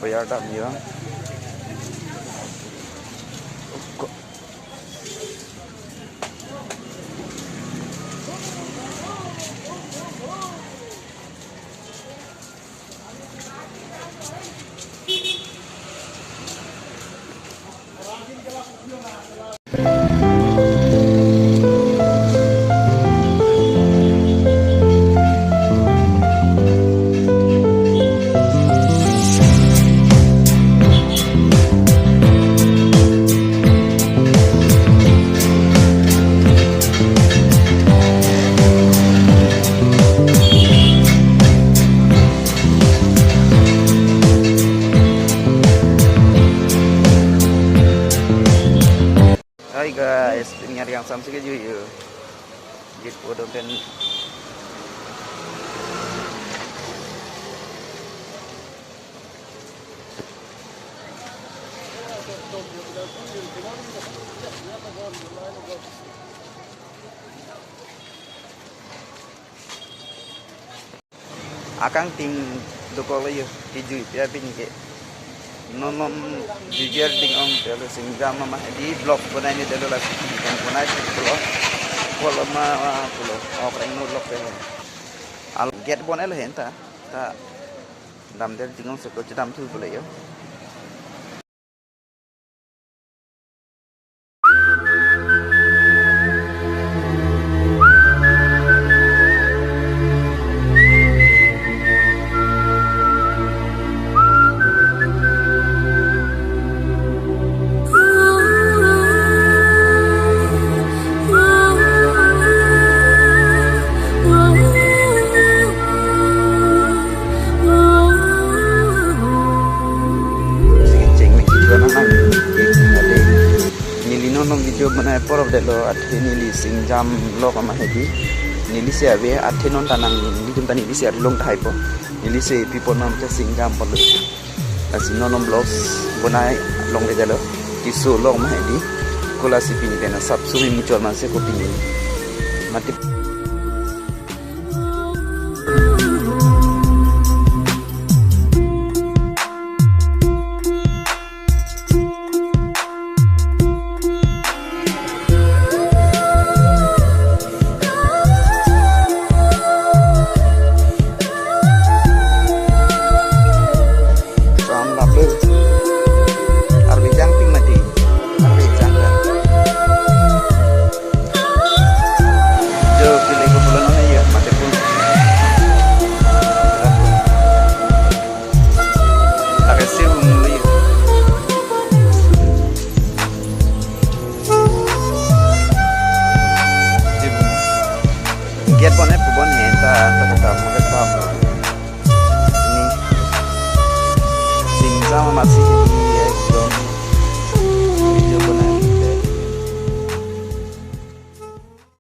bayar dah dia. Hai guys, dengar yang sam sikit je ya. Git bodoh kan. Akang ting doko le yo, tiju ya pin ke. Nomom jujur dengan orang singgah mama di blog pun ini dulu lah yang pun ada blog kalau mah kalau orang ini blog deh al get pun ada hentak tak dam dari tinggal sekot dam tu boleh yo. Video mana porov delo athi nili singjam lo kama hedi nili se ave athi non tanang nili tani nili se long thai po nili se people nam se singjam polo asino nom blogs bonai long de delo kiso long ma hedi kola sipini dena sab sumi mutual man se ko pini mati get bonnet pun henta tak mungkin ini singsa masih